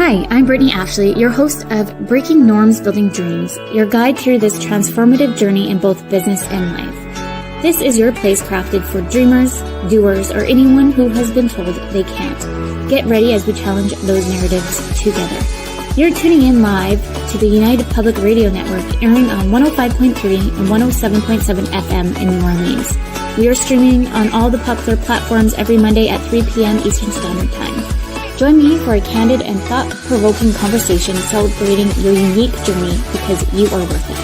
Hi, I'm Brittany Ashley, your host of Breaking Norms, Building Dreams, your guide through this transformative journey in both business and life. This is your place crafted for dreamers, doers, or anyone who has been told they can't. Get ready as we challenge those narratives together. You're tuning in live to the United Public Radio Network, airing on 105.3 and 107.7 FM in New Orleans. We are streaming on all the popular platforms every Monday at 3 p.m. Eastern Standard Time. Join me for a candid and thought-provoking conversation celebrating your unique journey because you are worth it.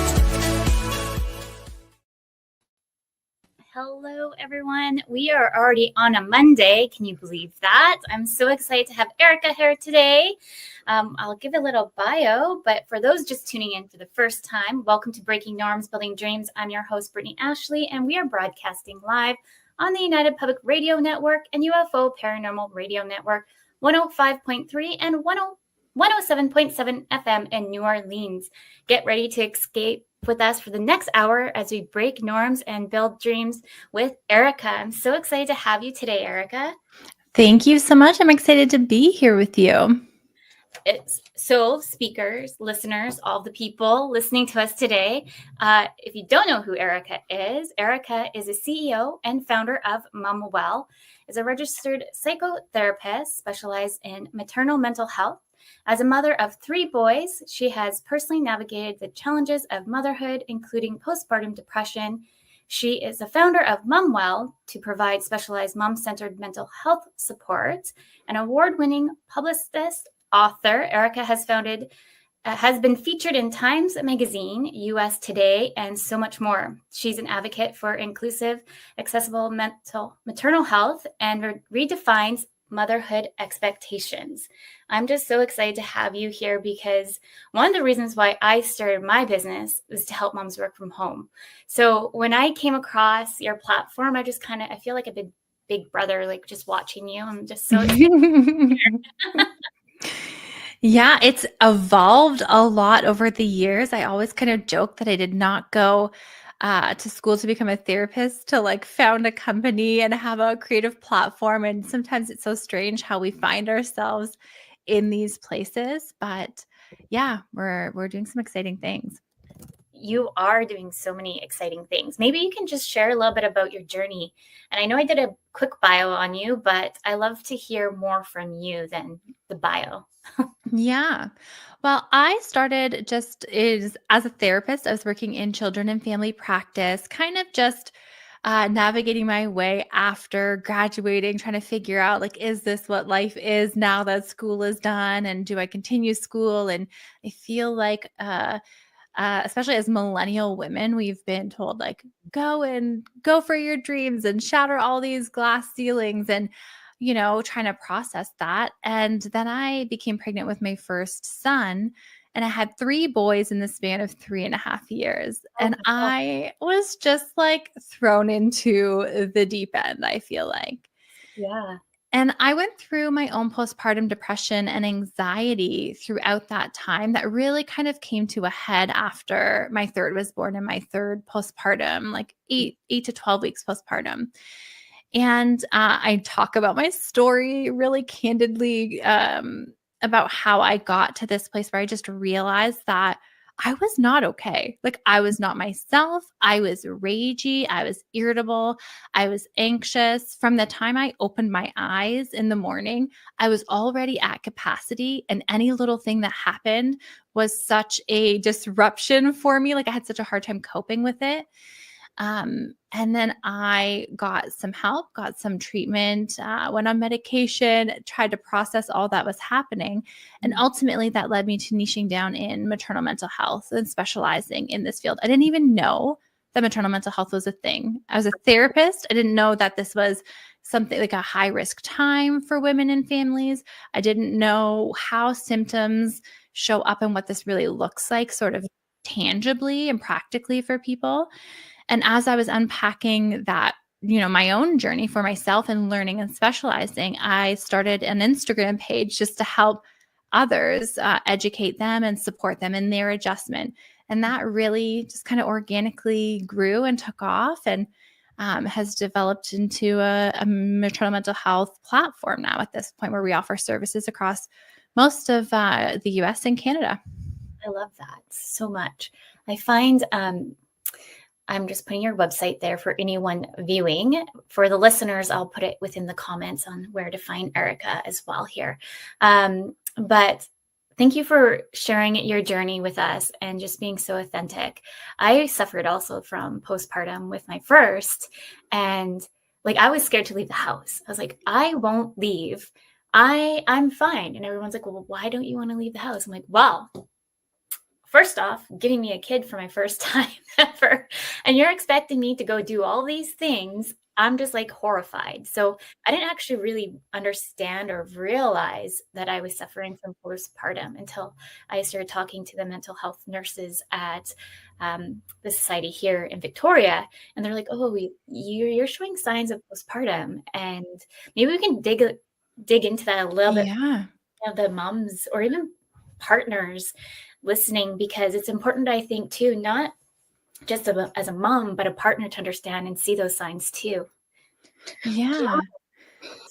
Hello, everyone. We are already on a Monday. Can you believe that? I'm so excited to have Erica here today. I'll give a little bio, but for those just tuning in for the first time, welcome to Breaking Norms, Building Dreams. I'm your host, Brittany Ashley, and we are broadcasting live on the United Public Radio Network and UFO Paranormal Radio Network, 105.3 and 107.7 FM in New Orleans. Get ready to escape with us for the next hour as we break norms and build dreams with Erica. I'm so excited to have you today, Erica. Thank you so much. I'm excited to be here with you. So speakers, listeners, all the people listening to us today, if you don't know who Erica is a CEO and founder of Momwell, is a registered psychotherapist specialized in maternal mental health. As a mother of 3 boys, she has personally navigated the challenges of motherhood, including postpartum depression. She is the founder of Momwell to provide specialized mom-centered mental health support. An award-winning publicist, author, Erica has been featured in Times Magazine, US Today, and so much more. She's an advocate for inclusive, accessible maternal health and redefines motherhood expectations. I'm just so excited to have you here because one of the reasons why I started my business was to help moms work from home. So when I came across your platform, I feel like a big brother, like just watching you. I'm just so excited. Yeah, it's evolved a lot over the years. I always kind of joke that I did not go to school to become a therapist, to found a company and have a creative platform. And sometimes it's so strange how we find ourselves in these places. But yeah, we're doing some exciting things. You are doing so many exciting things. Maybe you can just share a little bit about your journey. And I know I did a quick bio on you, but I love to hear more from you than the bio. Yeah. Well, I started as a therapist. I was working in children and family practice, kind of just navigating my way after graduating, trying to figure out, is this what life is now that school is done? And do I continue school? And I feel like, especially as millennial women, we've been told go for your dreams and shatter all these glass ceilings and, trying to process that. And then I became pregnant with my first son and I had 3 boys in the span of 3.5 years. And I was just thrown into the deep end, I feel like. Yeah. And I went through my own postpartum depression and anxiety throughout that time that really kind of came to a head after my third was born and my third postpartum, 8 to 12 weeks postpartum. And I talk about my story really candidly about how I got to this place where I just realized that I was not okay. I was not myself. I was ragey. I was irritable. I was anxious. From the time I opened my eyes in the morning, I was already at capacity. And any little thing that happened was such a disruption for me. I had such a hard time coping with it. And then I got some help, got some treatment, went on medication, tried to process all that was happening. And ultimately that led me to niching down in maternal mental health and specializing in this field. I didn't even know that maternal mental health was a thing. As a therapist, I didn't know that this was something like a high risk time for women and families. I didn't know how symptoms show up and what this really looks like sort of tangibly and practically for people. And as I was unpacking that, my own journey for myself and learning and specializing, I started an Instagram page just to help others, educate them and support them in their adjustment. And that really just kind of organically grew and took off and has developed into a maternal mental health platform now at this point where we offer services across most of the US and Canada. I love that so much. I find I'm just putting your website there for anyone viewing. For the listeners, I'll put it within the comments on where to find Erica as well here. But thank you for sharing your journey with us and just being so authentic. I suffered also from postpartum with my first, and like I was scared to leave the house. I was like, I won't leave. I'm fine. And everyone's like, well, why don't you want to leave the house? I'm like, well, first off, giving me a kid for my first time ever, and you're expecting me to go do all these things. I'm just like horrified. So I didn't actually really understand or realize that I was suffering from postpartum until I started talking to the mental health nurses at the society here in Victoria. And they're like, oh, you're showing signs of postpartum. And maybe we can dig into that a little bit, Yeah. the moms or even partners listening, because it's important, I think, too, not just as a mom, but a partner to understand and see those signs too. Yeah.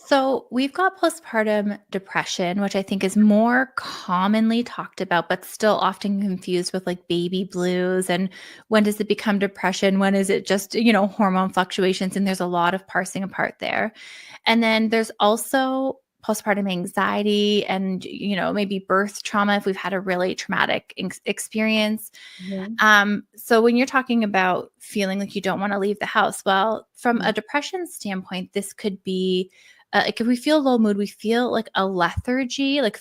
So we've got postpartum depression, which I think is more commonly talked about, but still often confused with like baby blues. And when does it become depression? When is it just, hormone fluctuations? And there's a lot of parsing apart there. And then there's also postpartum anxiety and, maybe birth trauma if we've had a really traumatic experience. Mhm. So when you're talking about feeling like you don't want to leave the house, well, from Mhm. a depression standpoint, this could be like if we feel low mood, we feel like a lethargy, like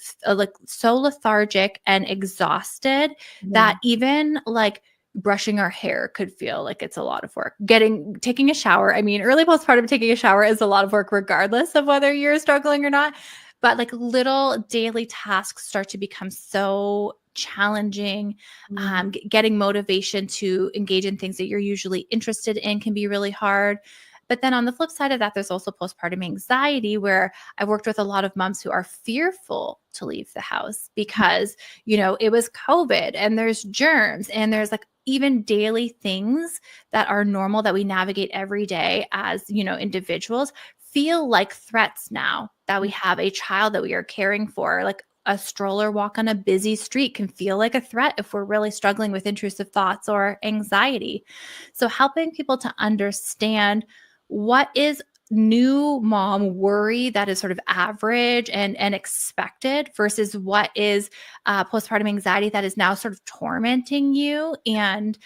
so lethargic and exhausted that Mhm. even like brushing our hair could feel like it's a lot of work. Taking a shower. I mean, early postpartum taking a shower is a lot of work, regardless of whether you're struggling or not. But like little daily tasks start to become so challenging. Mhm. Getting motivation to engage in things that you're usually interested in can be really hard. But then on the flip side of that, there's also postpartum anxiety, where I've worked with a lot of moms who are fearful to leave the house because, it was COVID and there's germs and there's like even daily things that are normal that we navigate every day as, individuals feel like threats now that we have a child that we are caring for. Like a stroller walk on a busy street can feel like a threat if we're really struggling with intrusive thoughts or anxiety. So helping people to understand what is new mom worry that is sort of average and expected versus what is postpartum anxiety that is now sort of tormenting you and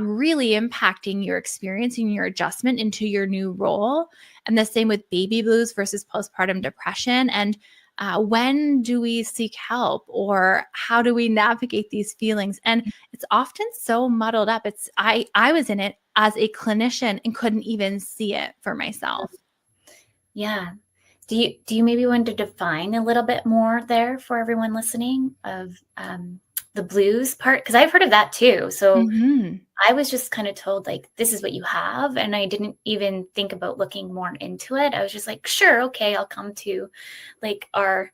really impacting your experience and your adjustment into your new role. And the same with baby blues versus postpartum depression. And when do we seek help, or how do we navigate these feelings? And it's often so muddled up. I was in it as a clinician and couldn't even see it for myself. Yeah. Do you maybe want to define a little bit more there for everyone listening of the blues part? Because I've heard of that too. So Mhm. I was just kind of told like this is what you have, and I didn't even think about looking more into it. I was just like, sure, okay, I'll come to like our,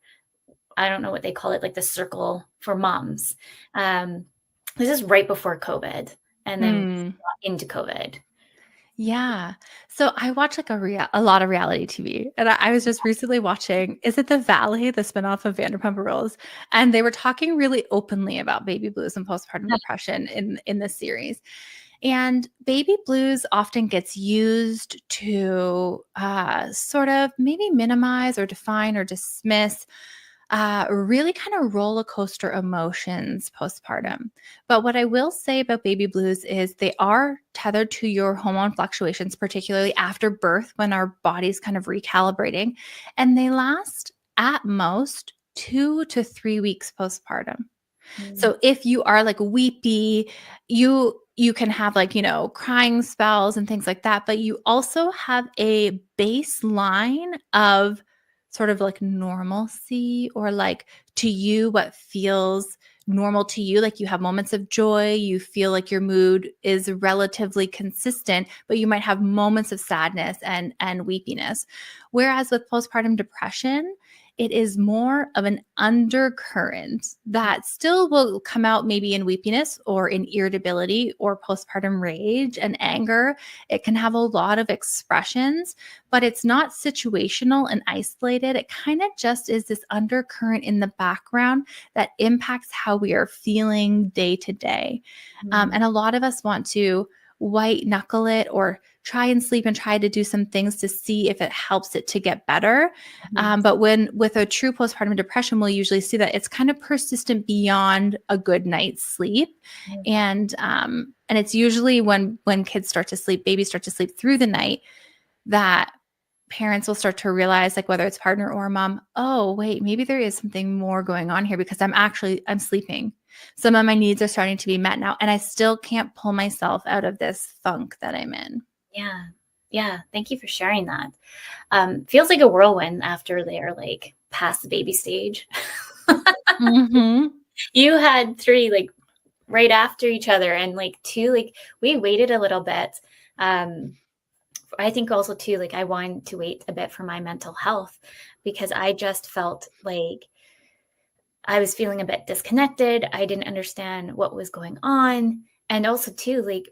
I don't know what they call it, like the circle for moms. Um, this is right before COVID, and then we Mm. got into COVID. Yeah. So I watch like a lot of reality TV, and I was just recently watching, is it The Valley, the spinoff of Vanderpump Rules? And they were talking really openly about baby blues and postpartum depression in this series. And baby blues often gets used to sort of maybe minimize or define or dismiss really kind of roller coaster emotions postpartum. But what I will say about baby blues is they are tethered to your hormone fluctuations, particularly after birth when our body's kind of recalibrating. And they last at most 2 to 3 weeks postpartum. Mm. So if you are like weepy, you can have like, crying spells and things like that, but you also have a baseline of sort of like normalcy, or like to you what feels normal to you. Like you have moments of joy, you feel like your mood is relatively consistent, but you might have moments of sadness and weepiness. Whereas with postpartum depression, it is more of an undercurrent that still will come out maybe in weepiness or in irritability or postpartum rage and anger. It can have a lot of expressions, but it's not situational and isolated. It kind of just is this undercurrent in the background that impacts how we are feeling day to day. And a lot of us want to white knuckle it or try and sleep and try to do some things to see if it helps it to get better. But with a true postpartum depression, we'll usually see that it's kind of persistent beyond a good night's sleep. And it's usually when kids start to sleep, babies start to sleep through the night, that parents will start to realize, like whether it's partner or mom, oh, wait, maybe there is something more going on here because I'm sleeping. Some of my needs are starting to be met now, and I still can't pull myself out of this funk that I'm in. Yeah. Yeah. Thank you for sharing that. Feels like a whirlwind after they're like past the baby stage. You had 3 like right after each other, and like 2, like we waited a little bit. I think also too, like I wanted to wait a bit for my mental health because I just felt like I was feeling a bit disconnected. I didn't understand what was going on. And also too, like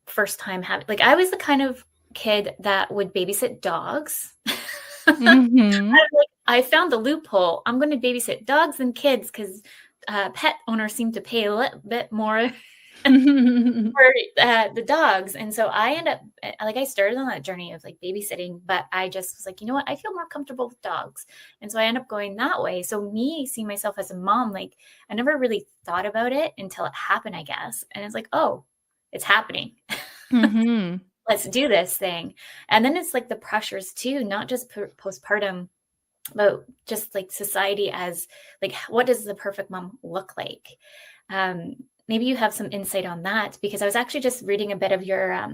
first time having, like I was the kind of kid that would babysit dogs. I found the loophole. I'm going to babysit dogs and kids because pet owners seem to pay a little bit more for the dogs. And so I end up, like I started on that journey of like babysitting, but I just was like, you know what? I feel more comfortable with dogs. And so I end up going that way. So me seeing myself as a mom, like I never really thought about it until it happened, I guess. And it's like, oh, it's happening. Let's do this thing. And then it's like the pressures too, not just postpartum, but just like society as like, what does the perfect mom look like? Maybe you have some insight on that, because I was actually just reading a bit of your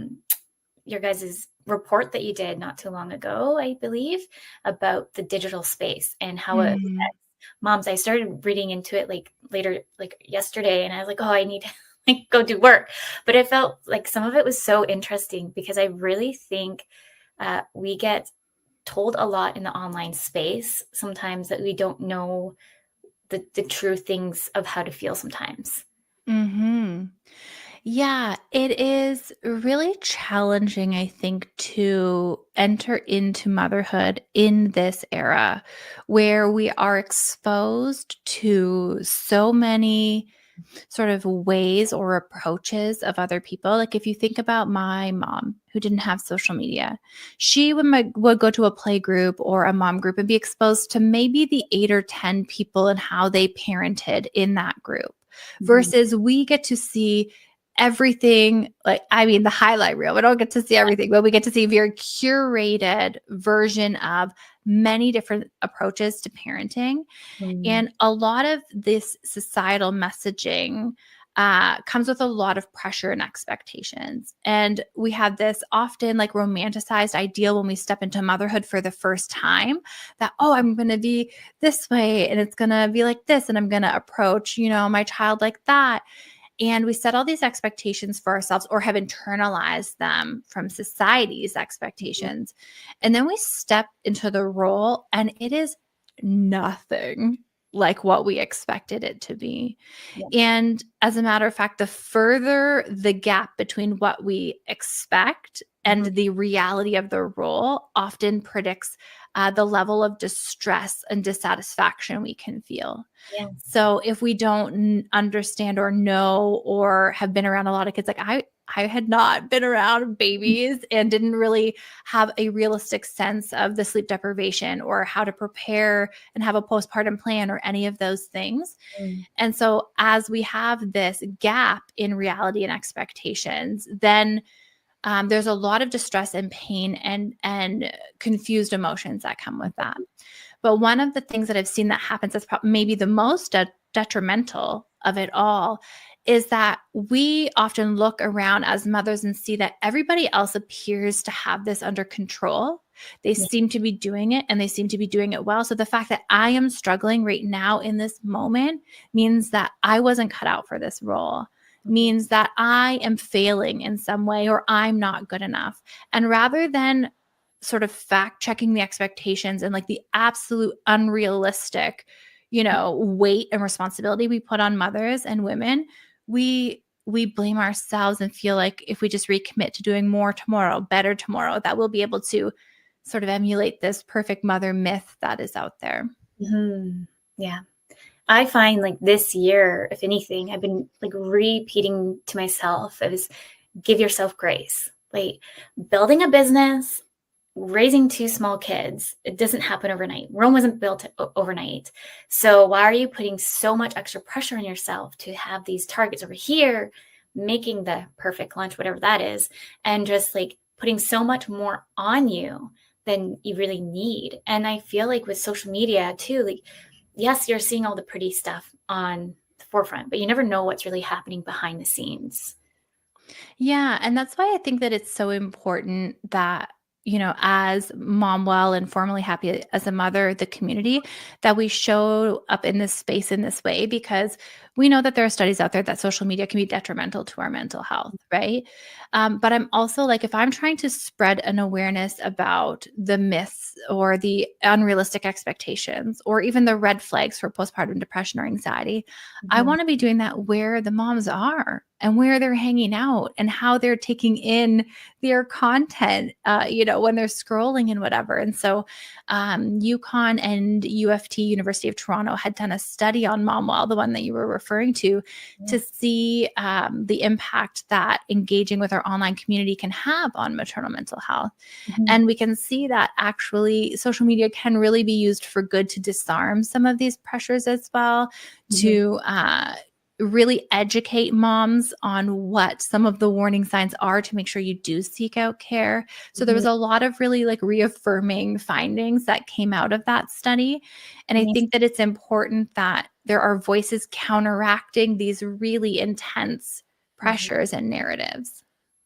guys' report that you did not too long ago, I believe, about the digital space and how it affects moms. I started reading into it like later, like yesterday, and I was like, oh, I need to like go do work. But it felt like some of it was so interesting because I really think we get told a lot in the online space sometimes that we don't know the true things of how to feel sometimes. Yeah, it is really challenging, I think, to enter into motherhood in this era where we are exposed to so many sort of ways or approaches of other people. Like if you think about my mom who didn't have social media, she would go to a play group or a mom group and be exposed to maybe the 8 or 10 people and how they parented in that group. Versus we get to see everything, like, I mean, the highlight reel. We don't get to see everything, but we get to see a very curated version of many different approaches to parenting. And a lot of this societal messaging comes with a lot of pressure and expectations. And we have this often like romanticized ideal when we step into motherhood for the first time that, oh, I'm going to be this way and it's going to be like this. And I'm going to approach, my child like that. And we set all these expectations for ourselves or have internalized them from society's expectations. And then we step into the role and it is nothing like what we expected it to be. And as a matter of fact, the further the gap between what we expect and the reality of the role often predicts the level of distress and dissatisfaction we can feel. So if we don't understand or know or have been around a lot of kids, like I had not been around babies and didn't really have a realistic sense of the sleep deprivation or how to prepare and have a postpartum plan or any of those things. And so as we have this gap in reality and expectations, then there's a lot of distress and pain and confused emotions that come with that. But one of the things that I've seen that happens that's maybe the most detrimental of it all is that we often look around as mothers and see that everybody else appears to have this under control. They seem to be doing it and they seem to be doing it well. So the fact that I am struggling right now in this moment means that I wasn't cut out for this role, means that I am failing in some way or I'm not good enough. And rather than sort of fact checking the expectations and like the absolute unrealistic, weight and responsibility we put on mothers and women, we blame ourselves and feel like if we just recommit to doing more tomorrow, better tomorrow, that we'll be able to sort of emulate this perfect mother myth that is out there. Mm-hmm. Yeah. I find like this year, if anything, I've been like repeating to myself is give yourself grace. Like building a business, raising two small kids, it doesn't happen overnight. Rome wasn't built overnight. So why are you putting so much extra pressure on yourself to have these targets over here, making the perfect lunch, whatever that is, and just like putting so much more on you than you really need? And I feel like with social media too, like, yes, you're seeing all the pretty stuff on the forefront, but you never know what's really happening behind the scenes. Yeah. And that's why I think that it's so important that, as Momwell and formerly Happy as a Mother, the community, that we show up in this space in this way, because we know that there are studies out there that social media can be detrimental to our mental health, right? But I'm also like, if I'm trying to spread an awareness about the myths or the unrealistic expectations, or even the red flags for postpartum depression or anxiety, I Mm-hmm. want to be doing that where the moms are and where they're hanging out and how they're taking in their content, when they're scrolling and whatever. And so UConn and UFT, University of Toronto, had done a study on Momwell, the one that you were referring to see the impact that engaging with our online community can have on maternal mental health. Mm-hmm. And we can see that actually social media can really be used for good to disarm some of these pressures as well, Mm-hmm. to really educate moms on what some of the warning signs are to make sure you do seek out care. So there was a lot of really like reaffirming findings that came out of that study. And I Amazing. think that it's important that there are voices counteracting these really intense pressures and narratives.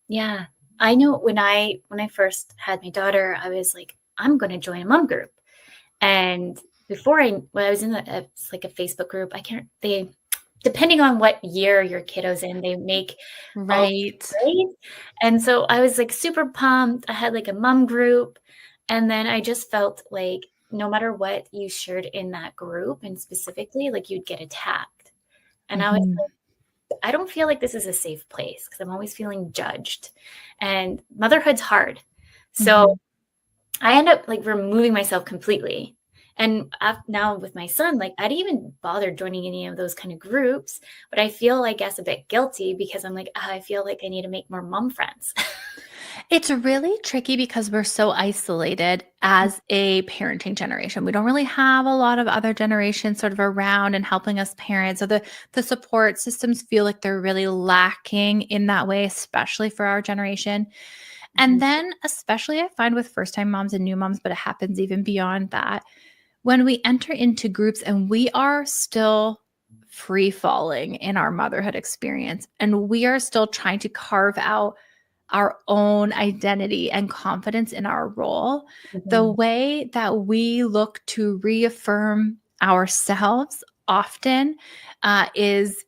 Yeah. I know when I first had my daughter, I was like, I'm going to join a mom group. And when I was in it's like a Facebook group, they, depending on what year your kiddo's in, they make all Right. grades. And so I was like super pumped. I had like a mom group. And then I just felt like no matter what you shared in that group and specifically, like you'd get attacked. And I was Mhm. I don't feel like this is a safe place because I'm always feeling judged. And motherhood's hard. So Mhm. I end up like removing myself completely. And now with my son, like I didn't even bother joining any of those kind of groups, but I feel, I guess, a bit guilty because I'm like, I feel like I need to make more mom friends. It's really tricky because we're so isolated as a parenting generation. We don't really have a lot of other generations sort of around and helping us parent. So the support systems feel like they're really lacking in that way, especially for our generation. And Mhm. then especially I find with first-time moms and new moms, but it happens even beyond that, when we enter into groups and we are still free falling in our motherhood experience and we are still trying to carve out our own identity and confidence in our role, the Mhm. way that we look to reaffirm ourselves often is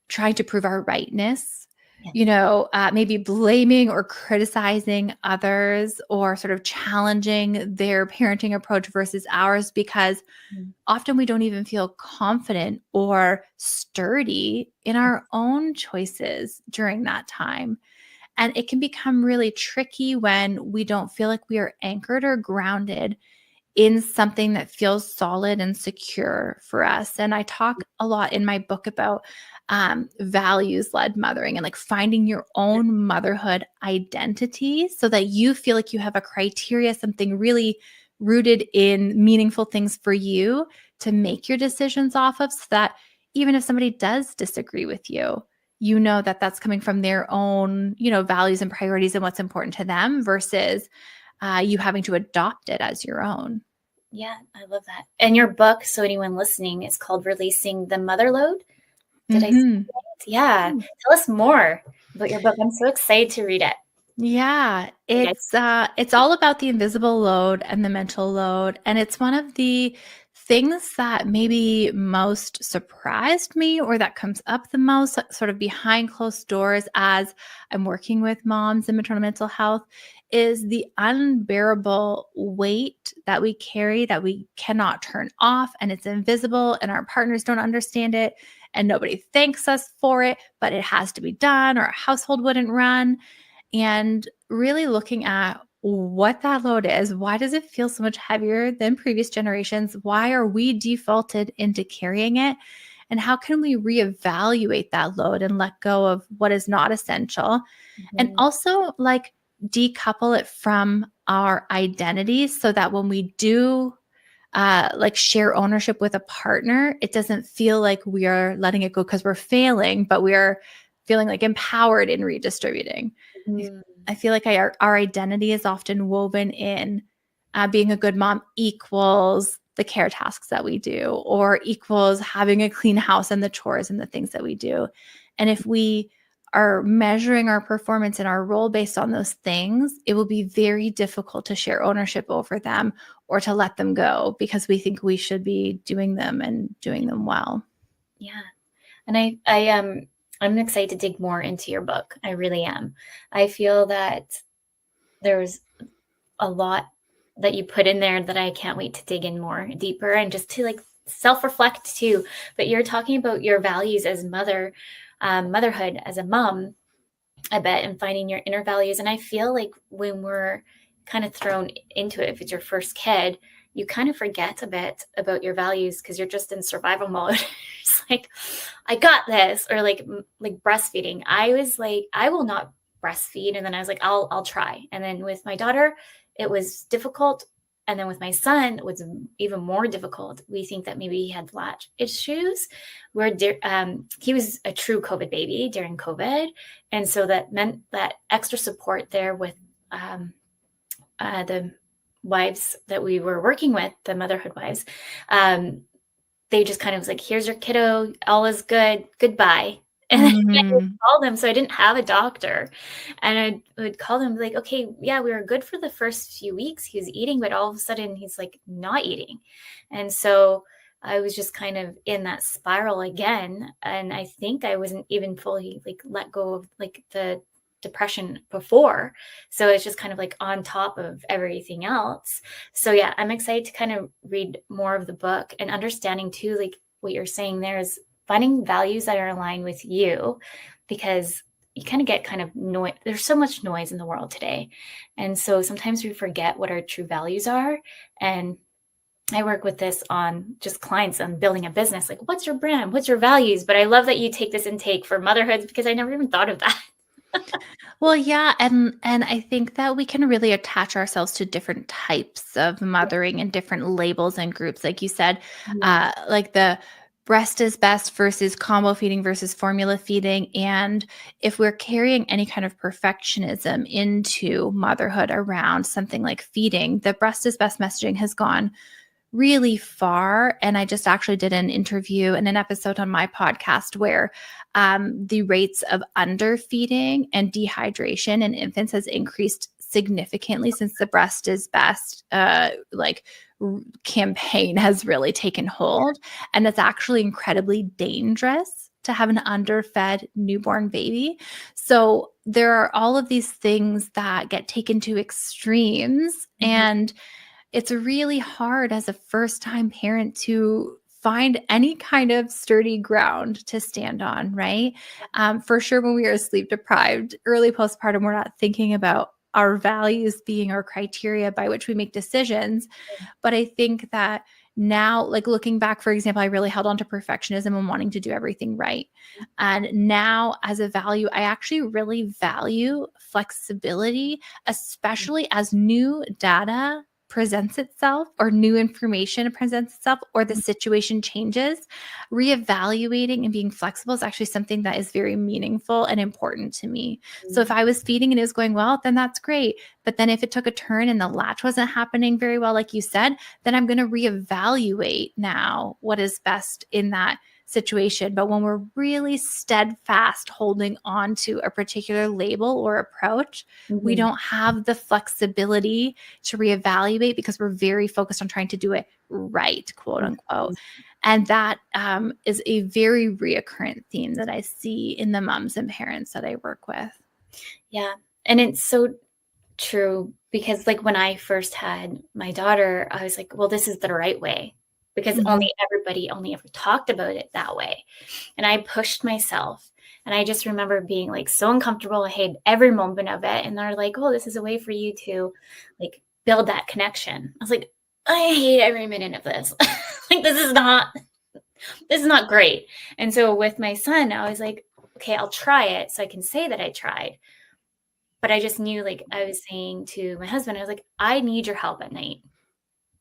trying to prove our rightness, Yeah. maybe blaming or criticizing others or sort of challenging their parenting approach versus ours, because Mhm. often we don't even feel confident or sturdy in our own choices during that time. And it can become really tricky when we don't feel like we are anchored or grounded in something that feels solid and secure for us. And I talk a lot in my book about values led mothering and like finding your own motherhood identity so that you feel like you have a criteria, something really rooted in meaningful things for you to make your decisions off of, so that even if somebody does disagree with you, you know that that's coming from their own, values and priorities and what's important to them versus you having to adopt it as your own. Yeah, I love that. And your book, so anyone listening, is called Releasing the Mother Load. Did I say Mhm. that? Yeah. Tell us more about your book. I'm so excited to read it. Yeah, Like it's all about the invisible load and the mental load, and it's one of the things that maybe most surprised me or that comes up the most sort of behind closed doors as I'm working with moms in maternal mental health is the unbearable weight that we carry that we cannot turn off, and it's invisible and our partners don't understand it and nobody thanks us for it, but it has to be done or a household wouldn't run. And really looking at what that load is. Why does it feel so much heavier than previous generations? Why are we defaulted into carrying it? And how can we reevaluate that load and let go of what is not essential? And Mhm. also, like, decouple it from our identities so that when we do like share ownership with a partner, it doesn't feel like we are letting it go because we're failing, but we are feeling like empowered in redistributing. I Mhm. I feel like our identity is often woven in being a good mom equals the care tasks that we do, or equals having a clean house and the chores and the things that we do. And if we are measuring our performance and our role based on those things, it will be very difficult to share ownership over them or to let them go because we think we should be doing them and doing them well. Yeah. And I'm excited to dig more into your book. I really am. I feel that there's a lot that you put in there that I can't wait to dig in more deeper and just to like self-reflect too. But you're talking about your values as motherhood as a mom, I bet, and finding your inner values. And I feel like when we're kind of thrown into it, if it's your first kid, you kind of forget a bit about your values because you're just in survival mode. It's like, I got this, or like breastfeeding. I was like, I will not breastfeed, and then I was like, I'll try. And then with my daughter, it was difficult. And then with my son, it was even more difficult. We think that maybe he had latch issues, where he was a true COVID baby during COVID, and so that meant that extra support there with the wives that we were working with, the motherhood wives. They just kind of was like, here's your kiddo, all is good, goodbye. And then I would Mm. call them. So I didn't have a doctor. And I would call them like, okay, yeah, we were good for the first few weeks. He was eating, but all of a sudden he's like not eating. And so I was just kind of in that spiral again. And I think I wasn't even fully like let go of like the depression before. So it's just kind of like on top of everything else. So yeah, I'm excited to kind of read more of the book and understanding too, like what you're saying there is finding values that are aligned with you, because you kind of get kind of noise. There's so much noise in the world today. And so sometimes we forget what our true values are. And I work with this on just clients on building a business. Like, what's your brand? What's your values? But I love that you take this intake for motherhood because I never even thought of that. Well, yeah, and I think that we can really attach ourselves to different types of mothering and different labels and groups. Like you said, Yeah. like the breast is best versus combo feeding versus formula feeding. And if we're carrying any kind of perfectionism into motherhood around something like feeding, the breast is best messaging has gone really far. And I just actually did an interview and an episode on my podcast where the rates of underfeeding and dehydration in infants has increased significantly since the breast is best campaign has really taken hold. And it's actually incredibly dangerous to have an underfed newborn baby. So there are all of these things that get taken to extremes. Mhm. And it's really hard as a first time parent to find any kind of sturdy ground to stand on, right? For sure, when we are sleep deprived, early postpartum, we're not thinking about our values being our criteria by which we make decisions. But I think that now, like looking back, for example, I really held on to perfectionism and wanting to do everything right. And now, as a value, I actually really value flexibility, especially as new data presents itself or new information presents itself or the situation changes. Reevaluating and being flexible is actually something that is very meaningful and important to me. So if I was feeding and it was going well, then that's great. But then if it took a turn and the latch wasn't happening very well, like you said, then I'm going to reevaluate now what is best in that situation. But when we're really steadfast holding on to a particular label or approach, we Mhm. don't have the flexibility to reevaluate because we're very focused on trying to do it right, quote unquote. And that is a very reoccurrent theme that I see in the moms and parents that I work with. Yeah. And it's so true because like when I first had my daughter, I was like, well, this is the right way because Mhm. everybody only ever talked about it that way. And I pushed myself. And I just remember being like so uncomfortable. I hated every moment of it. And they're like, oh, this is a way for you to like build that connection. I was like, I hate every minute of this. Like this is not great. And so with my son, I was like, okay, I'll try it so I can say that I tried. But I just knew, like, I was saying to my husband, I was like, I need your help at night.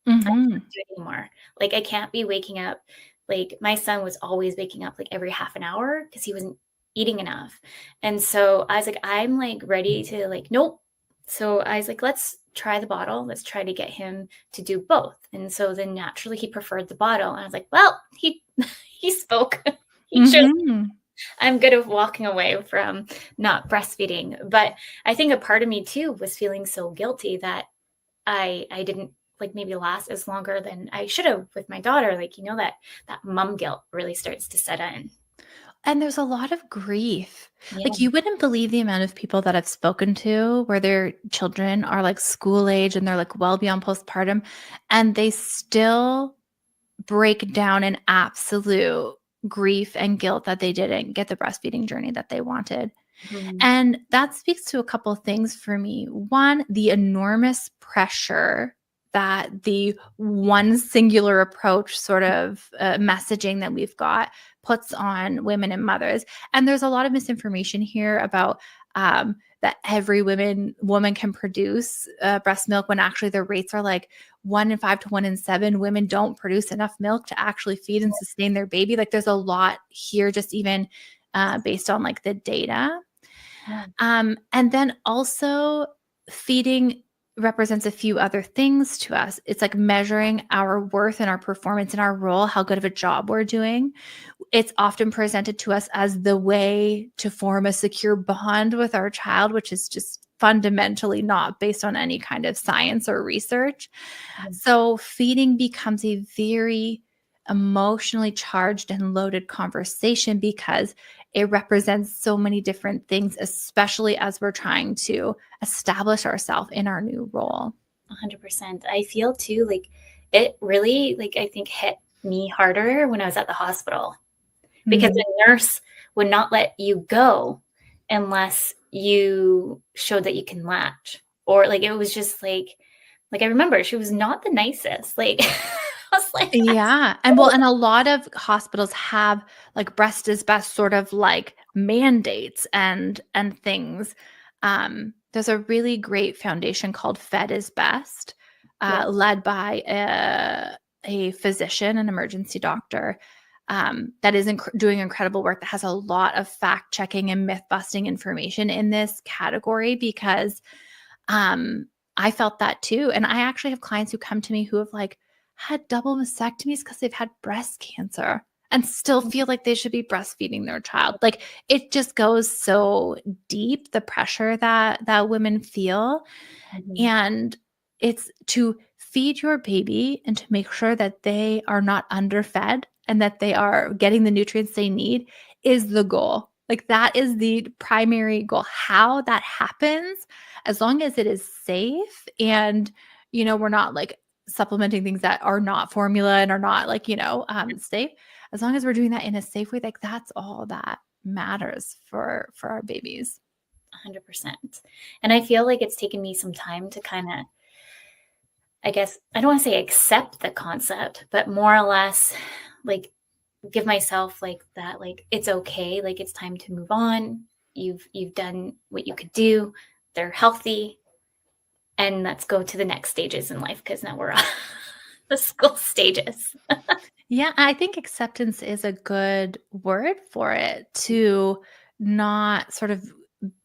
I Mhm. can't do it anymore. Like, I can't be waking up. Like, my son was always waking up like every half an hour because he wasn't eating enough. And so I was like, I'm like ready to like, nope. So I was like, let's try the bottle. Let's try to get him to do both. And so then naturally he preferred the bottle. And I was like, well, he he spoke. He showed Mhm. I'm good at walking away from not breastfeeding. But I think a part of me too was feeling so guilty that I didn't like maybe last as longer than I should have with my daughter. Like, that mom guilt really starts to set in. And there's a lot of grief. Yeah. Like, you wouldn't believe the amount of people that I've spoken to where their children are, like, school age and they're, like, well beyond postpartum, and they still break down in absolute grief and guilt that they didn't get the breastfeeding journey that they wanted. Mhm. And that speaks to a couple of things for me. One, the enormous pressure that the one singular approach sort of messaging that we've got puts on women and mothers. And there's a lot of misinformation here about that every woman can produce breast milk when actually the rates are like 1 in 5 to 1 in 7 women don't produce enough milk to actually feed and sustain their baby. Like, there's a lot here, just even based on like the data. Yeah. And then also, feeding represents a few other things to us. It's like measuring our worth and our performance in our role, how good of a job we're doing. It's often presented to us as the way to form a secure bond with our child, which is just fundamentally not based on any kind of science or research. Mhm. So feeding becomes a very emotionally charged and loaded conversation because it represents so many different things, especially as we're trying to establish ourselves in our new role. 100%. I feel too like it really, like, I think hit me harder when I was at the hospital because Mm. the nurse would not let you go unless you showed that you can latch. Or like it was just like I remember she was not the nicest. Like I was like, that's Yeah. And well, and a lot of hospitals have like breast is best sort of like mandates and things. There's a really great foundation called Fed is Best, yeah. led by a physician, an emergency doctor, that is doing incredible work that has a lot of fact checking and myth busting information in this category because um, I felt that too. And I actually have clients who come to me who have like had double mastectomies because they've had breast cancer and still feel like they should be breastfeeding their child. Like, it just goes so deep, the pressure that women feel. Mhm. And it's to feed your baby and to make sure that they are not underfed and that they are getting the nutrients they need is the goal. Like, that is the primary goal. How that happens, as long as it is safe and, we're not like supplementing things that are not formula and are not like, safe, as long as we're doing that in a safe way, like that's all that matters for our babies. 100%. And I feel like it's taken me some time to kind of, I guess, I don't want to say accept the concept, but more or less like give myself like that, like, it's okay. Like, it's time to move on. You've done what you could do. They're healthy. And let's go to the next stages in life because now we're on the school stages. Yeah, I think acceptance is a good word for it, to not sort of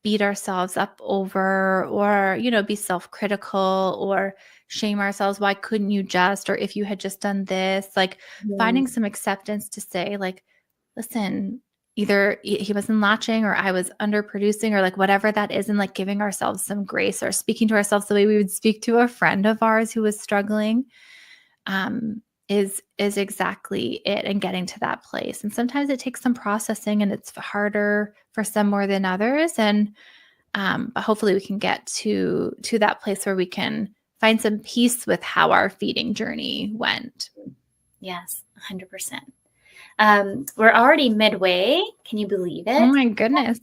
beat ourselves up over or, be self-critical or shame ourselves. Why couldn't you just, or if you had just done this, like Mhm. finding some acceptance to say, like, listen, either he wasn't latching or I was underproducing or like whatever that is, and like giving ourselves some grace or speaking to ourselves the way we would speak to a friend of ours who was struggling, um, is exactly it, and getting to that place. And sometimes it takes some processing and it's harder for some more than others. And but hopefully we can get to that place where we can find some peace with how our feeding journey went. Yes, 100%. We're already midway. Can you believe Oh it? my goodness.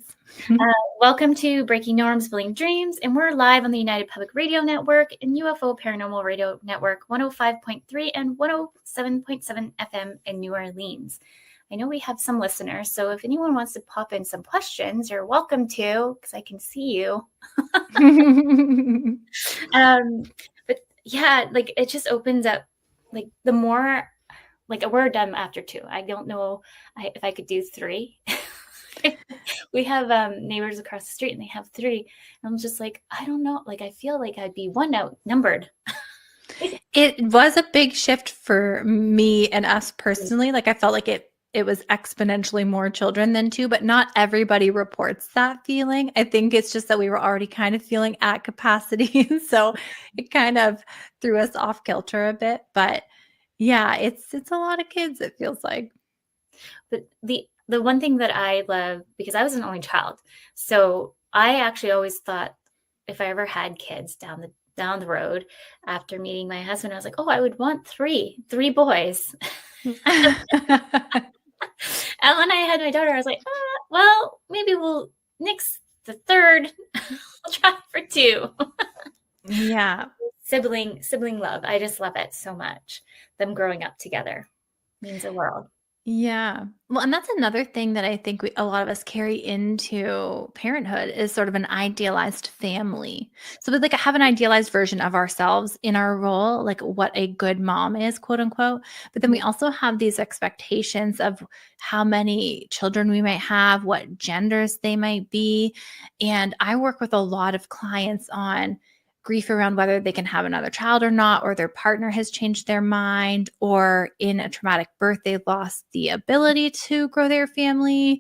Welcome to Breaking Norms, Building Dreams, and we're live on the United Public Radio Network and UFO Paranormal Radio Network 105.3 and 107.7 FM in New Orleans. I know we have some listeners, so if anyone wants to pop in some questions, you're welcome to, because I can see you. But yeah, like it just opens up, like the more, like we're done after 2. I don't know if I could do 3. We have neighbors across the street and they have 3. And I'm just like, I don't know. Like, I feel like I'd be one outnumbered. It was a big shift for me and us personally. Like I felt like it was exponentially more children than 2, but not everybody reports that feeling. I think it's just that we were already kind of feeling at capacity. So it kind of threw us off kilter a bit. But yeah, it's a lot of kids, it feels like. But the one thing that I love, because I was an only child, so I actually always thought if I ever had kids down the road after meeting my husband, I was like, oh, I would want 3 boys. And when I had my daughter, I was like, well, maybe we'll nix the 3rd. I'll try for 2. Yeah. Sibling love. I just love it so much. Them growing up together means the world. Yeah. Well, and that's another thing that I think a lot of us carry into parenthood is sort of an idealized family. So we like have an idealized version of ourselves in our role, like what a good mom is, quote unquote. But then we also have these expectations of how many children we might have, what genders they might be. And I work with a lot of clients on grief around whether they can have another child or not, or their partner has changed their mind, or in a traumatic birth, they lost the ability to grow their family,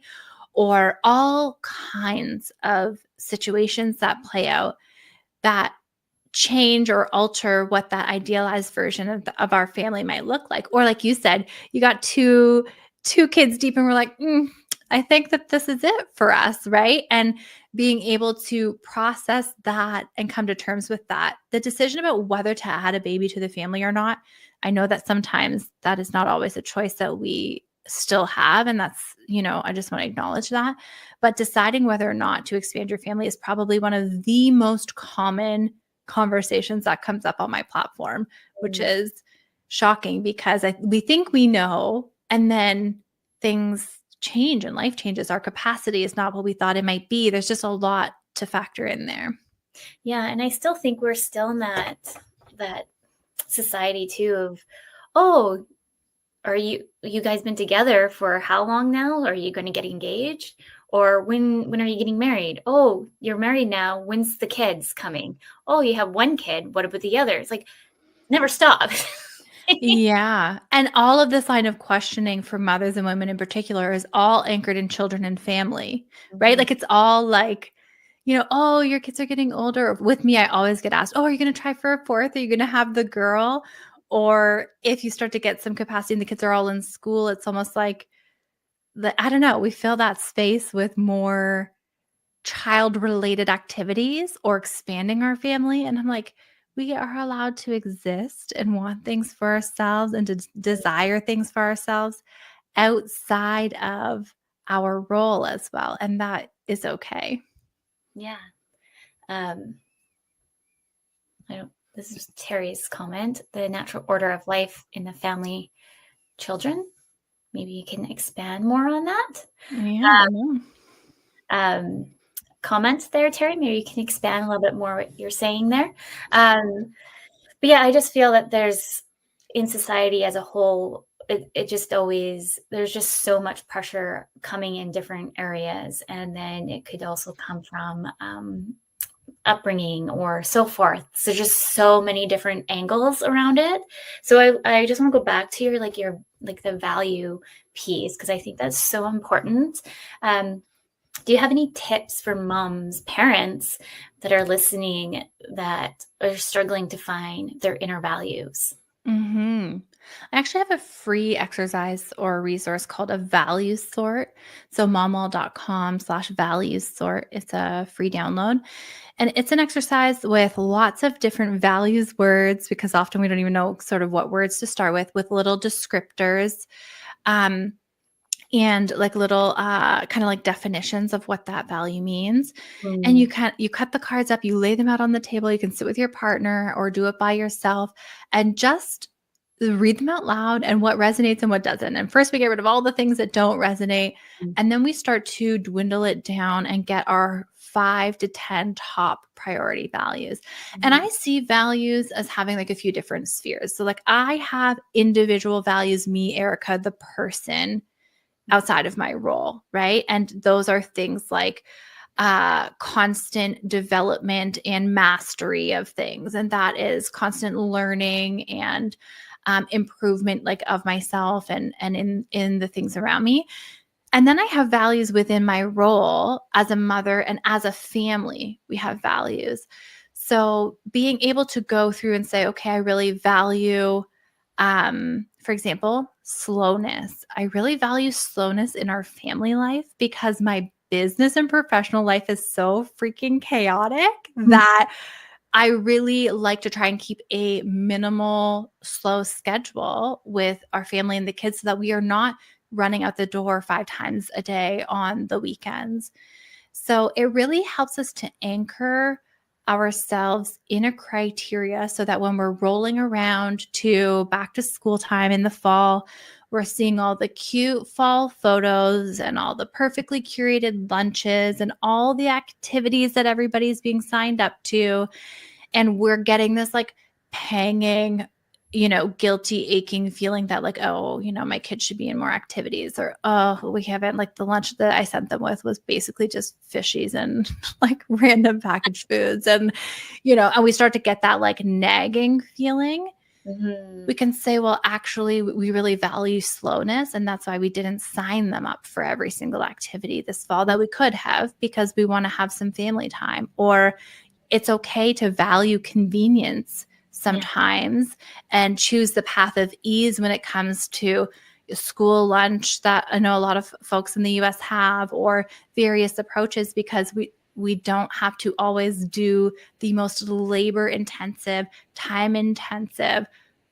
or all kinds of situations that play out that change or alter what that idealized version of our family might look like. Or like you said, you got two kids deep and we're like, I think that this is it for us, right? And being able to process that and come to terms with that. The decision about whether to add a baby to the family or not, I know that sometimes that is not always a choice that we still have. And that's, I just want to acknowledge that. But deciding whether or not to expand your family is probably one of the most common conversations that comes up on my platform, which is shocking because we think we know, and then things change and life changes. Our capacity is not what we thought it might be. There's just a lot to factor in there. Yeah, and I still think we're still in that society too of, oh, are you guys been together for how long now? Are you going to get engaged? Or when are you getting married? Oh, you're married now. When's the kids coming? Oh, you have 1 kid. What about the others? Like, never stop. Yeah. And all of this line of questioning for mothers and women in particular is all anchored in children and family, right? Like it's all like, oh, your kids are getting older. With me, I always get asked, oh, are you going to try for a 4th? Are you going to have the girl? Or if you start to get some capacity and the kids are all in school, it's almost like I don't know, we fill that space with more child-related activities or expanding our family. And I'm like, we are allowed to exist and want things for ourselves and to desire things for ourselves outside of our role as well. And that is okay. Yeah. This is Terry's comment, the natural order of life in the family children. Maybe you can expand more on that. Yeah, I don't know. Comments there, Terry. Maybe you can expand a little bit more what you're saying there. But yeah, I just feel that there's, in society as a whole, it just always, there's just so much pressure coming in different areas. And then it could also come from upbringing or so forth. So just so many different angles around it. So I just want to go back to your the value piece, because I think that's so important. Do you have any tips for moms, parents that are listening that are struggling to find their inner values? hmm I actually have a free exercise or resource called a values sort. So momwell.com/values sort. It's a free download. And it's an exercise with lots of different values words, because often we don't even know sort of what words to start with little descriptors. Um, and like little kind of like definitions of what that value means. And Mm, you cut the cards up, you lay them out on the table, you can sit with your partner or do it by yourself and just read them out loud and what resonates and what doesn't. And first we get rid of all the things that don't resonate, mm, and then we start to dwindle it down and get our 5 to 10 top priority values. And mhm, I see values as having like a few different spheres. So like I have individual values, me, Erica, the person, outside of my role, right? And those are things like constant development and mastery of things. And that is constant learning and improvement like of myself and in the things around me. And then I have values within my role as a mother and as a family. We have values. So being able to go through and say, okay, I really value, for example, slowness. I really value slowness in our family life because my business and professional life is so freaking chaotic mhm, that I really like to try and keep a minimal, slow schedule with our family and the kids so that we are not running out the door 5 times a day on the weekends. So it really helps us to anchor ourselves in a criteria so that when we're rolling around to back to school time in the fall, we're seeing all the cute fall photos and all the perfectly curated lunches and all the activities that everybody's being signed up to. And we're getting this like panging, guilty, aching feeling that like, oh, my kids should be in more activities, or, oh, we haven't, like the lunch that I sent them with was basically just fishies and like random packaged foods. And we start to get that like nagging feeling. We mhm. can say, well, actually, we really value slowness. And that's why we didn't sign them up for every single activity this fall that we could have, because we want to have some family time. Or it's okay to value convenience Yeah. sometimes and choose the path of ease when it comes to school lunch that I know a lot of folks in the US have, or various approaches, because we don't have to always do the most labor intensive, time intensive,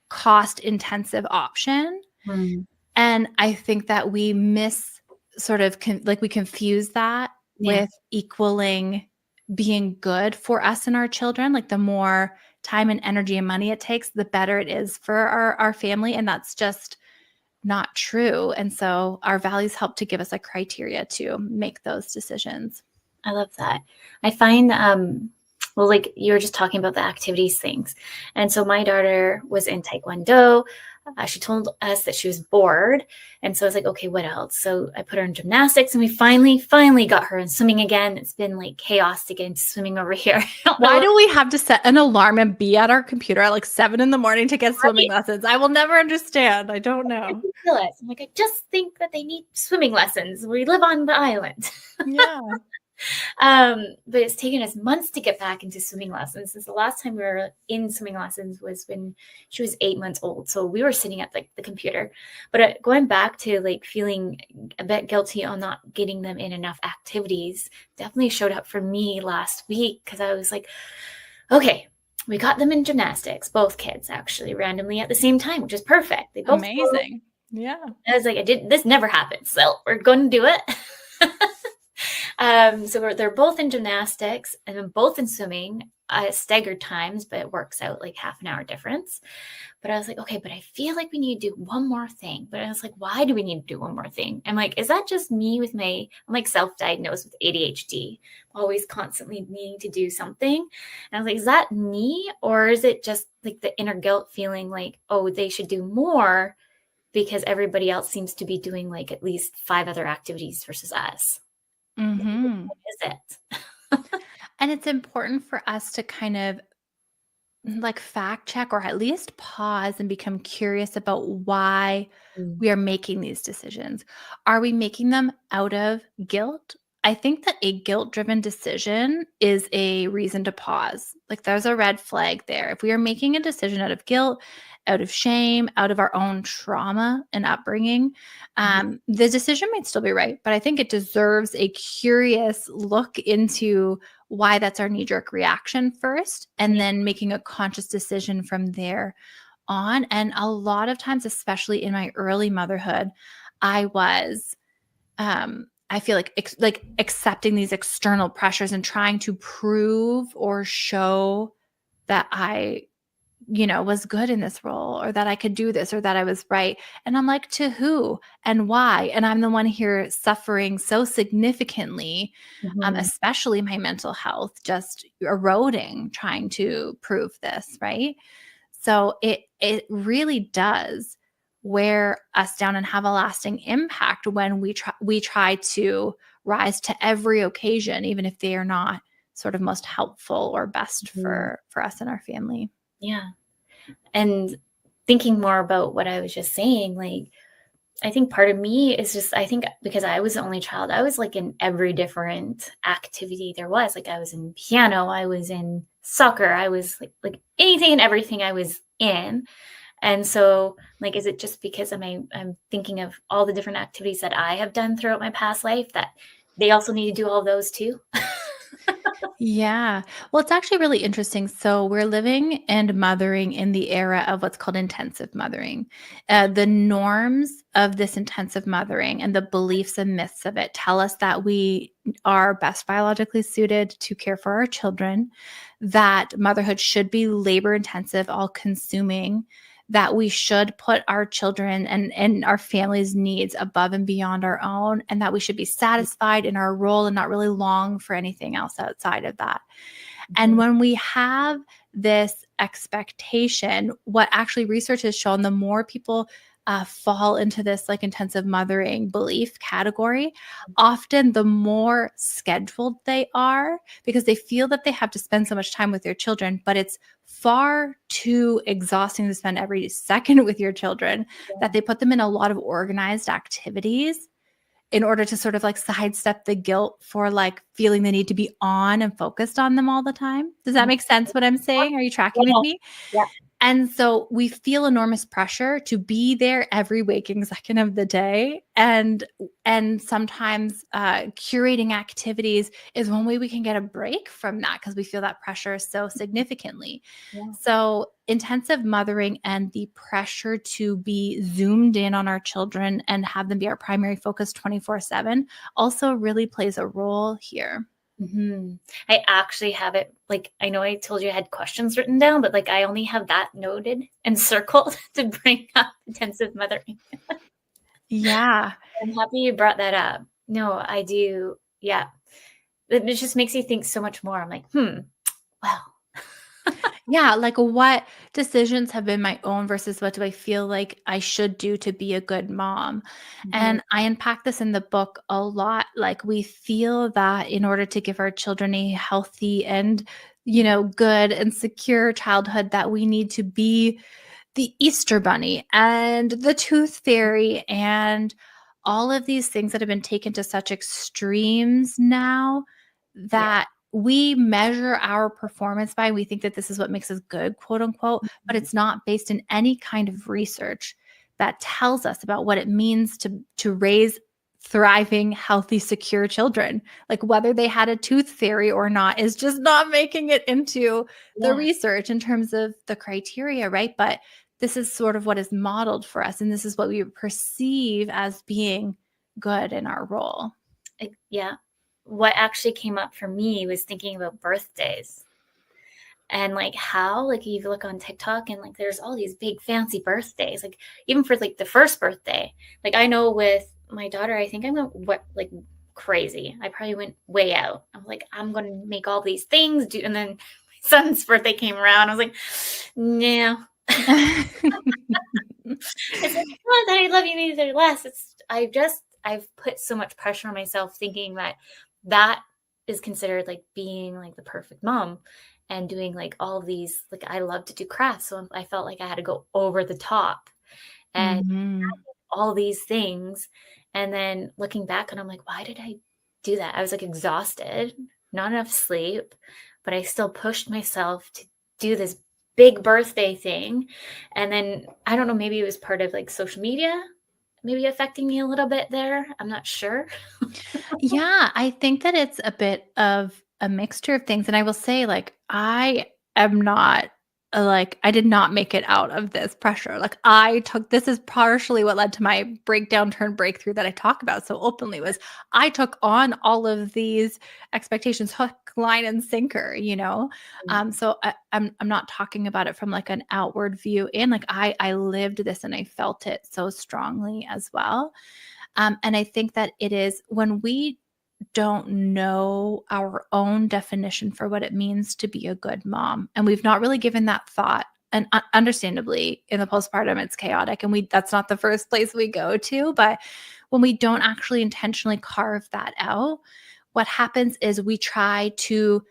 cost intensive option. Mm, And I think that we miss sort of like we confuse that yeah. with equaling being good for us and our children. Like the more time and energy and money it takes, the better it is for our family. And that's just not true. And so our values help to give us a criteria to make those decisions. I love that. I find, well, like you were just talking about the activities things. And so my daughter was in Taekwondo. She told us that she was bored. And so I was like, okay, what else? So I put her in gymnastics, and we finally got her in swimming again. It's been like chaos to get into swimming over here. I don't know Why what do we have to set an alarm and be at our computer at like 7 in the morning to get swimming right. lessons? I will never understand. I don't know. Ridiculous. I'm like, I just think that they need swimming lessons. We live on the island. Yeah. But it's taken us months to get back into swimming lessons. Since the last time we were in swimming lessons was when she was 8 months old. So we were sitting at like the computer. But going back to like feeling a bit guilty on not getting them in enough activities definitely showed up for me last week, because I was like, okay, we got them in gymnastics, both kids actually randomly at the same time, which is perfect. They both spoke. Amazing. Yeah. I was like, this never happens. So we're going to do it. So they're both in gymnastics and then both in swimming, staggered times, but it works out like half an hour difference. But I was like, okay, but I feel like we need to do one more thing. But I was like, why do we need to do one more thing? I'm like, is that just me with I'm like self-diagnosed with ADHD, always constantly needing to do something. And I was like, is that me? Or is it just like the inner guilt feeling like, oh, they should do more because everybody else seems to be doing like at least 5 other activities versus us? Mhm. What is it? And it's important for us to kind of like fact check or at least pause and become curious about why Mm. we are making these decisions. Are we making them out of guilt? I think that a guilt driven decision is a reason to pause. Like there's a red flag there. If we are making a decision out of guilt, out of shame, out of our own trauma and upbringing, Mhm. the decision might still be right. But I think it deserves a curious look into why that's our knee jerk reaction first, and Yeah. then making a conscious decision from there on. And a lot of times, especially in my early motherhood, I was, I feel like like accepting these external pressures and trying to prove or show that I was good in this role or that I could do this or that I was right. And I'm like, to who and why? And I'm the one here suffering so significantly, Mhm. especially my mental health, just eroding, trying to prove this, right? So it really does wear us down and have a lasting impact when we try to rise to every occasion, even if they are not sort of most helpful or best Mhm. for us and our family. Yeah. And thinking more about what I was just saying, like, I think part of me is just, I think because I was the only child, I was like in every different activity there was. Like I was in piano, I was in soccer, I was like anything and everything I was in. And so, like, is it just because I'm thinking of all the different activities that I have done throughout my past life that they also need to do all those too? Yeah. Well, it's actually really interesting. So, we're living and mothering in the era of what's called intensive mothering. The norms of this intensive mothering and the beliefs and myths of it tell us that we are best biologically suited to care for our children, that motherhood should be labor intensive, all consuming, that we should put our children and our family's needs above and beyond our own, and that we should be satisfied in our role and not really long for anything else outside of that. And Mhm. when we have this expectation, what actually research has shown, the more people fall into this like intensive mothering belief category, often the more scheduled they are because they feel that they have to spend so much time with their children, but it's far too exhausting to spend every second with your children that they put them in a lot of organized activities in order to sort of like sidestep the guilt for like feeling the need to be on and focused on them all the time. Does that Mhm. make sense what I'm saying? Are you tracking with Yeah. me? Yeah. And so we feel enormous pressure to be there every waking second of the day. And sometimes curating activities is one way we can get a break from that because we feel that pressure so significantly. Yeah. So intensive mothering and the pressure to be zoomed in on our children and have them be our primary focus 24/7 also really plays a role here. Mhm. I actually have it like, I know I told you I had questions written down, but, like, I only have that noted and circled to bring up intensive mothering. Yeah. I'm happy you brought that up. No, I do, yeah. It just makes you think so much more. I'm like, "Hmm, well." Yeah, like what decisions have been my own versus what do I feel like I should do to be a good mom? Mhm. And I unpack this in the book a lot. Like we feel that in order to give our children a healthy and, good and secure childhood that we need to be the Easter bunny and the tooth fairy and all of these things that have been taken to such extremes now Yeah. that we measure our performance by. We think that this is what makes us good, quote unquote, but Mhm. it's not based in any kind of research that tells us about what it means to raise thriving, healthy, secure children. Like whether they had a tooth fairy or not is just not making it into the Yeah. research in terms of the criteria, right? But this is sort of what is modeled for us, and this is what we perceive as being good in our role. Yeah. What actually came up for me was thinking about birthdays. And, like, how, like, you look on TikTok and, like, there's all these big fancy birthdays, like, even for, like, the first birthday. Like, I know with my daughter, I think I went what like, crazy. I probably went way out. I'm like, "I'm gonna make all these things, do," and then my son's birthday came around, I was like, "No." It's like, "Not that I love you any less." I've put so much pressure on myself thinking that that is considered like being like the perfect mom and doing like all of these, like I love to do crafts. So I felt like I had to go over the top and Mhm. all these things. And then looking back and I'm like, why did I do that? I was like exhausted, not enough sleep, but I still pushed myself to do this big birthday thing. And then I don't know, maybe it was part of like social media, maybe affecting me a little bit there. I'm not sure. Yeah, I think that it's a bit of a mixture of things, and I will say, like, I am not, like I did not make it out of this pressure, like, I took this is partially what led to my breakdown turn breakthrough that I talk about so openly was I took on all of these expectations, hook, line, and sinker, you know? So I'm not talking about it from, like, an outward view, and, like, I lived this and I felt it so strongly as well. And I think that it is when we don't know our own definition for what it means to be a good mom, and we've not really given that thought. And understandably, in the postpartum, it's chaotic, and we that's not the first place we go to. But when we don't actually intentionally carve that out, what happens is we try to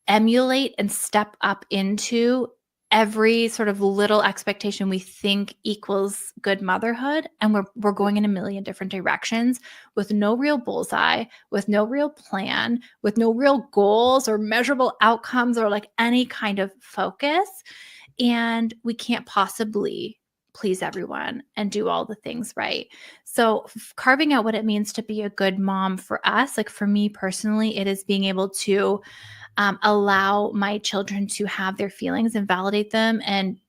emulate and step up into every sort of little expectation we think equals good motherhood, and we're going in a million different directions with no real bullseye, with no real plan, with no real goals or measurable outcomes or like any kind of focus, and we can't possibly please everyone and do all the things right. So carving out what it means to be a good mom for us, like for me personally, it is being able to allow my children to have their feelings and validate them, and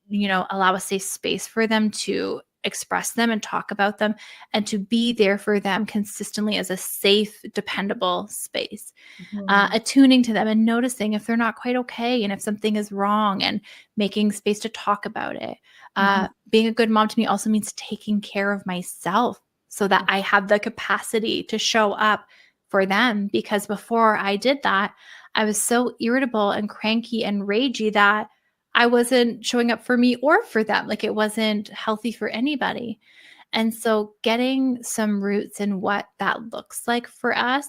allow a safe space for them to express them and talk about them, and to be there for them consistently as a safe, dependable space, Mhm. attuning to them and noticing if they're not quite okay and if something is wrong, and making space to talk about it. Mhm. Being a good mom to me also means taking care of myself so that I have the capacity to show up for them, because before I did that, I was so irritable and cranky and ragey that I wasn't showing up for me or for them. Like it wasn't healthy for anybody. And so getting some roots in what that looks like for us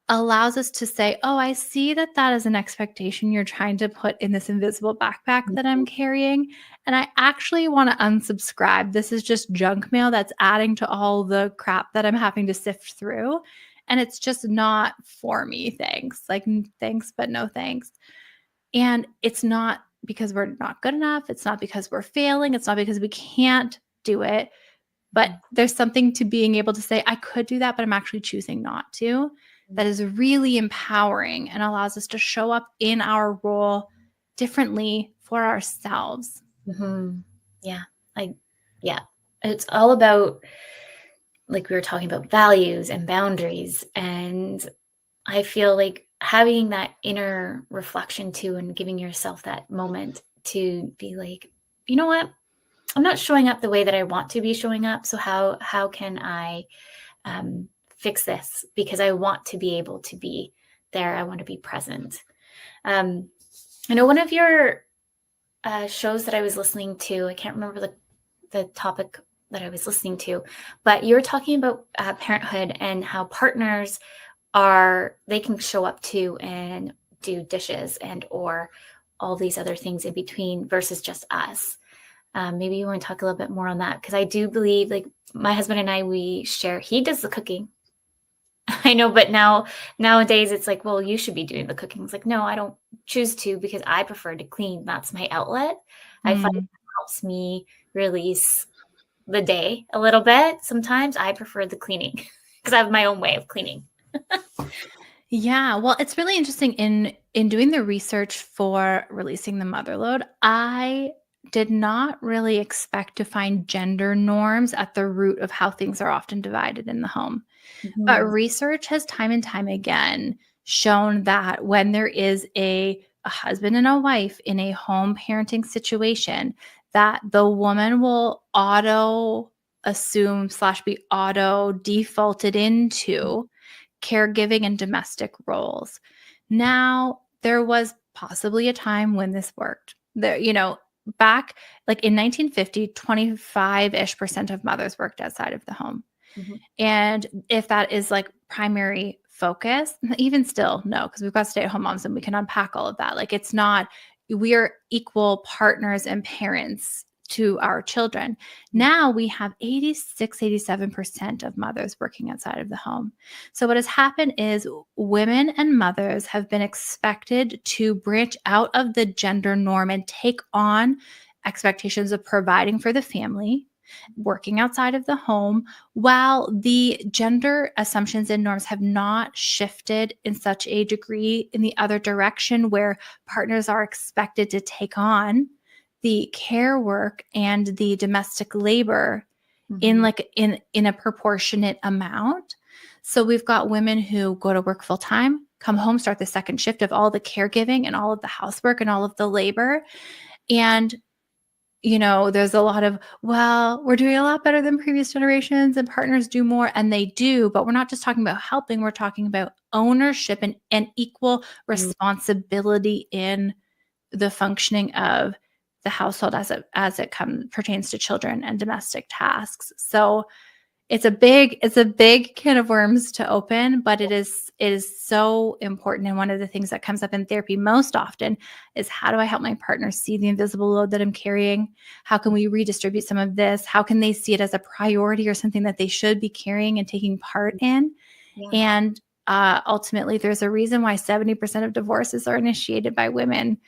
allows us to say, "Oh, I see that that is an expectation you're trying to put in this invisible backpack that I'm carrying, and I actually wanna unsubscribe. This is just junk mail that's adding to all the crap that I'm having to sift through, and it's just not for me, thanks. Like, thanks, but no thanks." And it's not because we're not good enough, it's not because we're failing, it's not because we can't do it, but there's something to being able to say, I could do that, but I'm actually choosing not to. That is really empowering and allows us to show up in our role differently for ourselves. Mhm. Yeah. I yeah. It's all about, like we were talking about, values and boundaries. And I feel like having that inner reflection too, and giving yourself that moment to be like, you know what? I'm not showing up the way that I want to be showing up. So how can I fix this? Because I want to be able to be there. I want to be present. Um, I know one of your shows that I was listening to. I can't remember the topic that I was listening to, but you were talking about parenthood and how partners they can show up too and do dishes and or all these other things in between versus just us. Maybe you want to talk a little bit more on that, because I do believe, like my husband and I, we share. He does the cooking. I know, but nowadays it's like, well, you should be doing the cooking. It's like, no, I don't choose to because I prefer to clean. That's my outlet. I find it Mm. helps me release the day a little bit. Sometimes I prefer the cleaning because I have my own way of cleaning. Yeah, well, it's really interesting in doing the research for releasing the motherload. I did not really expect to find gender norms at the root of how things are often divided in the home. But Mhm. research has time and time again shown that when there is a husband and a wife in a home parenting situation, that the woman will auto assume slash be auto defaulted into caregiving and domestic roles. Now, there was possibly a time when this worked. Back like in 1950, 25-ish% of mothers worked outside of the home. Mhm. And if that is like primary focus. Even still, no, because we've got stay-at-home moms and we can unpack all of that. Like it's not, we are equal partners and parents to our children. Now we have 86, 87% of mothers working outside of the home. So what has happened is women and mothers have been expected to branch out of the gender norm and take on expectations of providing for the family, working outside of the home, while the gender assumptions and norms have not shifted in such a degree in the other direction, where partners are expected to take on the care work and the domestic labor in a proportionate amount. So we've got women who go to work full time, come home, start the second shift of all the caregiving and all of the housework and all of the labor. And there's a lot of, well, we're doing a lot better than previous generations and partners do more, and they do, but we're not just talking about helping, we're talking about ownership and equal responsibility in the functioning of the household as it pertains to children and domestic tasks. So it's a big can of worms to open, but it is so important. And one of the things that comes up in therapy most often is, how do I help my partner see the invisible load that I'm carrying? How can we redistribute some of this? How can they see it as a priority or something that they should be carrying and taking part in? Yeah. And ultimately, there's a reason why 70% of divorces are initiated by women,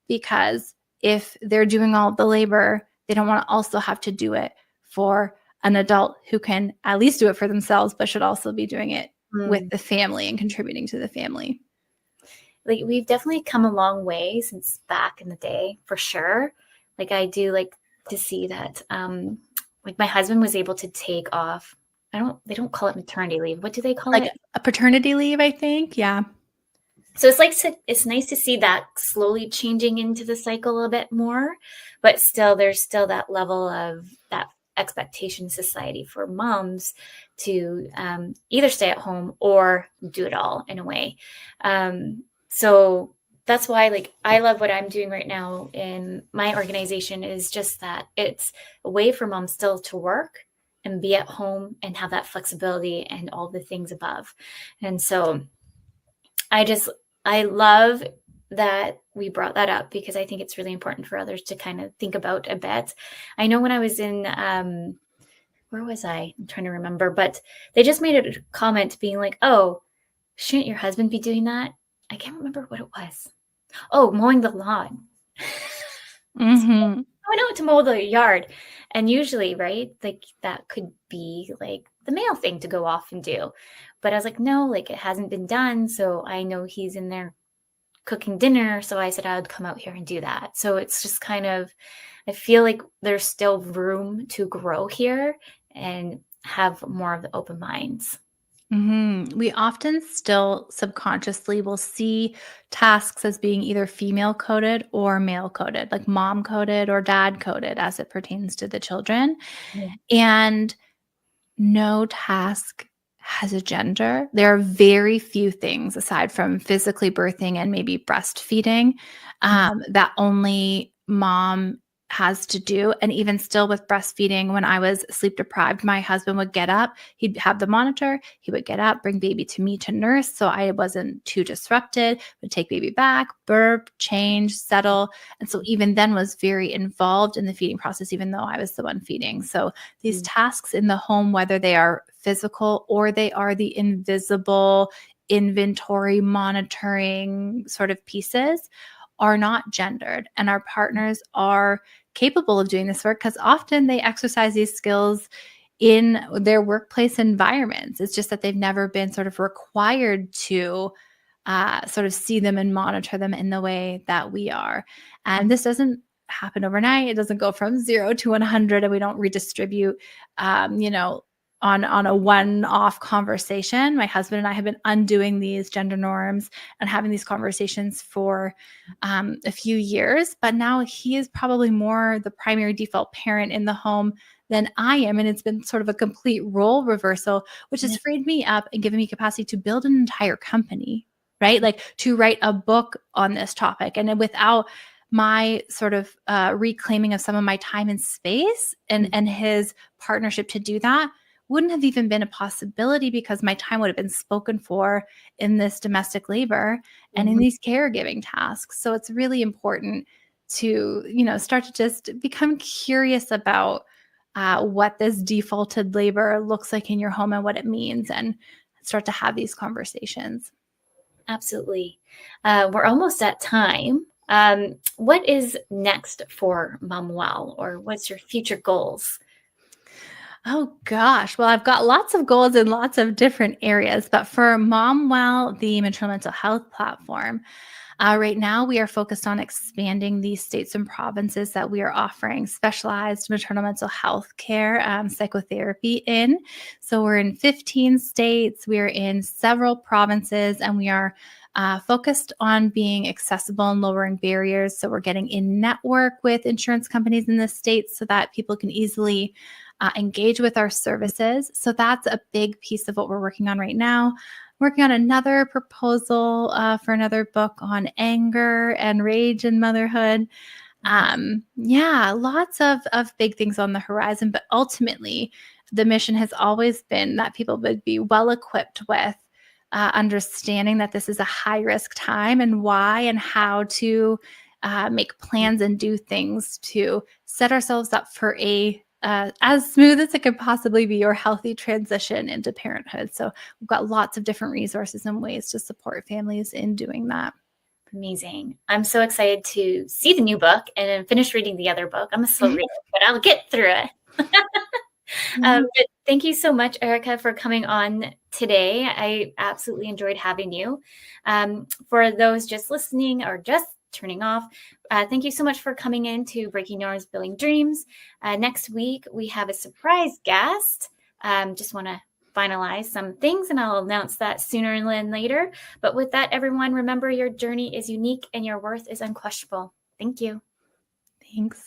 because if they're doing all the labor, they don't want to also have to do it for an adult who can at least do it for themselves, but should also be doing it with the family and contributing to the family. Like, we've definitely come a long way since back in the day, for sure. Like, I do like to see that, like, my husband was able to take off. They don't call it maternity leave. What do they call it? A paternity leave, I think. Yeah. So it's nice to see that slowly changing into the cycle a bit more, but there's still that level of that expectation society for moms to either stay at home or do it all in a way. So that's why, like, I love what I'm doing right now in my organization, is just that it's a way for moms still to work and be at home and have that flexibility and all the things above. And so I love that we brought that up, because I think it's really important for others to kind of think about a bit. I know when I was in, where was I? I'm trying to remember, but they just made a comment being like, oh, shouldn't your husband be doing that? I can't remember what it was. Oh, mowing the lawn. Mm-hmm. I went out to mow the yard. And usually, right, like, that could be like the male thing to go off and do. But I was like, no, like, it hasn't been done. So I know he's in there cooking dinner. So I said I would come out here and do that. So it's just kind of, I feel like there's still room to grow here and have more of the open minds. Mm-hmm. We often still subconsciously will see tasks as being either female coded or male coded, like mom coded or dad coded as it pertains to the children. Yeah. And no task has a gender. There are very few things, aside from physically birthing and maybe breastfeeding, that only mom has to do. And even still with breastfeeding, when I was sleep deprived, my husband would get up, he'd have the monitor, he would get up, bring baby to me to nurse so I wasn't too disrupted, would take baby back, burp, change, settle. And so even then was very involved in the feeding process, even though I was the one feeding. So these tasks in the home, whether they are physical or they are the invisible inventory monitoring sort of pieces, are not gendered. And our partners are capable of doing this work because often they exercise these skills in their workplace environments. It's just that they've never been sort of required to sort of see them and monitor them in the way that we are. And this doesn't happen overnight. It doesn't go from 0 to 100, and we don't redistribute, on a one-off conversation. My husband and I have been undoing these gender norms and having these conversations for a few years, but now he is probably more the primary default parent in the home than I am. And it's been sort of a complete role reversal, which has freed me up and given me capacity to build an entire company, right? Like to write a book on this topic. And without my sort of reclaiming of some of my time and space and his partnership to do that, wouldn't have even been a possibility because my time would have been spoken for in this domestic labor and in Mhm. these caregiving tasks. So it's really important to, start to just become curious about what this defaulted labor looks like in your home and what it means, and start to have these conversations. Absolutely. We're almost at time. What is next for Momwell, or what's your future goals? Oh gosh. Well, I've got lots of goals in lots of different areas, but for Momwell, the maternal mental health platform, right now we are focused on expanding the states and provinces that we are offering specialized maternal mental health care, psychotherapy in. So we're in 15 states, we are in several provinces, and we are focused on being accessible and lowering barriers. So we're getting in network with insurance companies in the states so that people can easily engage with our services. So that's a big piece of what we're working on right now. Working on another proposal for another book on anger and rage and motherhood. Yeah, lots of big things on the horizon, but ultimately the mission has always been that people would be well equipped with understanding that this is a high risk time and why and how to make plans and do things to set ourselves up for a as smooth as it could possibly be or healthy transition into parenthood. So we've got lots of different resources and ways to support families in doing that. Amazing. I'm so excited to see the new book and then finish reading the other book. I'm a slow Mhm. reader, but I'll get through it. Yeah. But thank you so much, Erica, for coming on today. I absolutely enjoyed having you. For those just listening or just turning off, thank you so much for coming in to Breaking Norms, Building Dreams. Next week, we have a surprise guest. Just want to finalize some things, and I'll announce that sooner than later. But with that, everyone, remember your journey is unique and your worth is unquestionable. Thank you. Thanks.